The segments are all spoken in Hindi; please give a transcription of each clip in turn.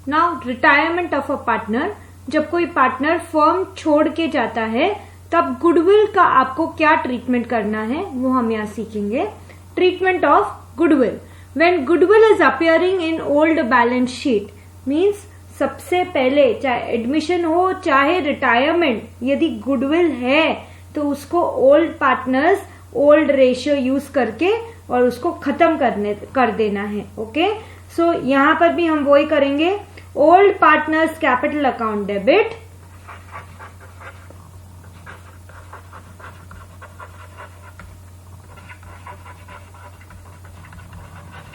Now retirement of a partner, जब कोई पार्टनर फर्म छोड़ के जाता है तब गुडविल का आपको क्या ट्रीटमेंट करना है वो हम यहाँ सीखेंगे। Treatment of goodwill, when goodwill is appearing in old balance sheet, means सबसे पहले चाहे एडमिशन हो चाहे रिटायरमेंट, यदि गुडविल है तो उसको old partners old ratio use करके और उसको खत्म कर देना है। ओके, सो यहां पर भी हम वही करेंगे। Old partners capital account debit,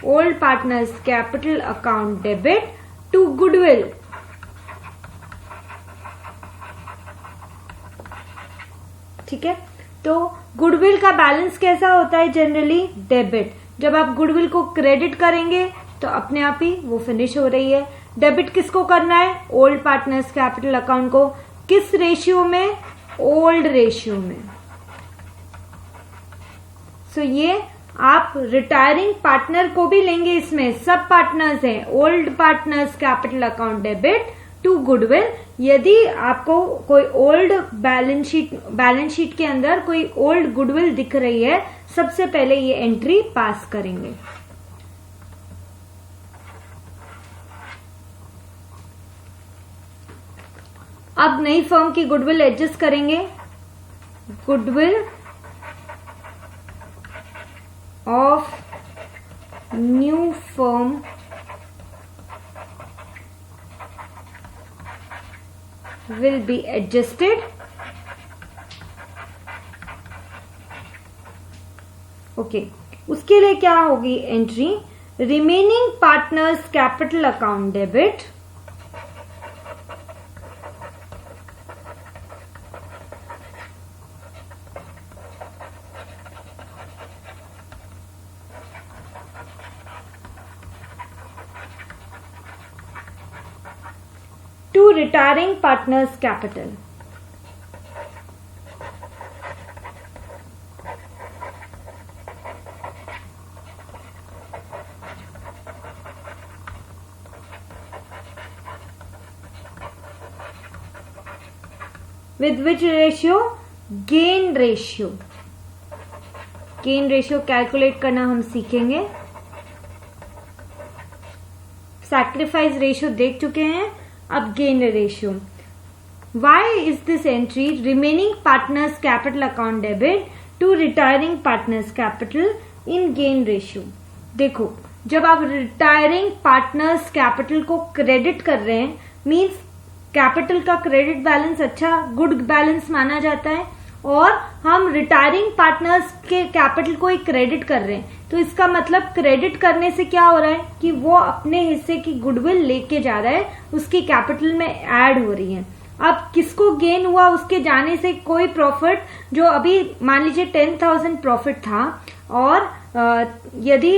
old partners capital account debit to goodwill, ठीक है। तो गुडविल का बैलेंस कैसा होता है जनरली? डेबिट। जब आप गुडविल को क्रेडिट करेंगे तो अपने आप ही वो फिनिश हो रही है। डेबिट किसको करना है? ओल्ड पार्टनर्स कैपिटल अकाउंट को। किस रेशियो में? ओल्ड रेशियो में। सो ये आप रिटायरिंग पार्टनर को भी लेंगे, इसमें सब पार्टनर्स हैं। Old partners capital account debit to goodwill. यदि आपको कोई ओल्ड बैलेंस शीट के अंदर कोई ओल्ड गुडविल दिख रही है, सबसे पहले ये एंट्री पास करेंगे। अब नई फर्म की गुडविल एडजस्ट करेंगे। Goodwill of new firm will be adjusted. Okay, उसके लिए क्या होगी entry? Remaining partners capital account debit to retiring partners capital. With which ratio? Gain ratio. Gain ratio calculate करना हम सीखेंगे। सैक्रिफाइस रेशियो देख चुके हैं, अब gain ratio. Why is this entry? Remaining partners capital account debit to retiring partners capital in gain ratio. देखो, जब आप रिटायरिंग पार्टनर्स कैपिटल को क्रेडिट कर रहे हैं, मींस कैपिटल का क्रेडिट बैलेंस अच्छा गुड बैलेंस माना जाता है, और हम रिटायरिंग पार्टनर्स के कैपिटल को ही क्रेडिट कर रहे हैं, तो इसका मतलब क्रेडिट करने से क्या हो रहा है कि वो अपने हिस्से की गुडविल लेके जा रहा है, उसकी कैपिटल में ऐड हो रही है। अब किसको गेन हुआ? उसके जाने से कोई प्रॉफिट, जो अभी मान लीजिए 10,000 प्रॉफिट था, और यदि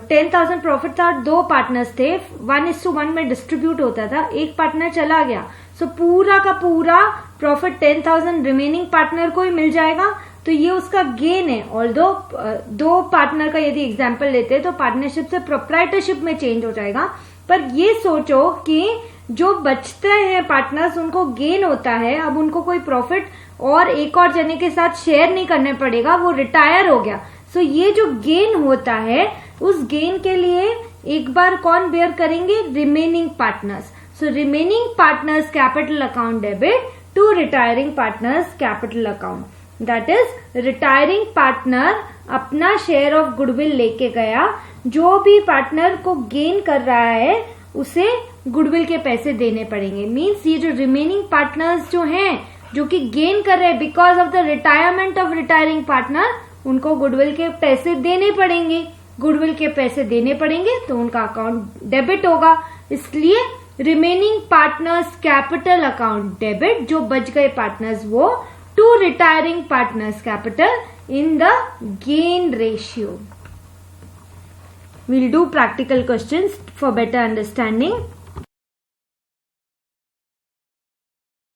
10,000 प्रॉफिट था, दो पार्टनर्स थे, 1:1 में डिस्ट्रीब्यूट होता था, एक पार्टनर चला गया, सो पूरा का पूरा प्रॉफिट 10,000 रिमेनिंग पार्टनर को ही मिल जाएगा, तो ये उसका गेन है। और दो पार्टनर का यदि एग्जांपल लेते हैं तो पार्टनरशिप से प्रोप्राइटरशिप में चेंज हो जाएगा। पर ये सोचो कि जो बचते हैं पार्टनर्स, उनको गेन होता है, अब उनको कोई प्रॉफिट और एक और जने के साथ शेयर नहीं करने पड़ेगा, वो रिटायर हो गया। सो ये जो गेन होता है, उस गेन के लिए एक बार कौन बेयर करेंगे? Remaining partners. So remaining partners capital account debit to retiring partners capital account. That is retiring partner अपना शेयर ऑफ गुडविल लेके गया, जो भी पार्टनर को गेन कर रहा है उसे गुडविल के पैसे देने पड़ेंगे। मीन्स ये जो रिमेनिंग पार्टनर्स जो हैं, जो कि गेन कर रहे हैं because of the retirement of retiring partner, उनको गुडविल के पैसे देने पड़ेंगे। गुडविल के पैसे देने पड़ेंगे तो उनका अकाउंट डेबिट होगा, इसलिए remaining partners capital account debit, जो बच गए पार्टनर्स वो to retiring partners capital in the gain ratio. We'll do practical questions for better understanding.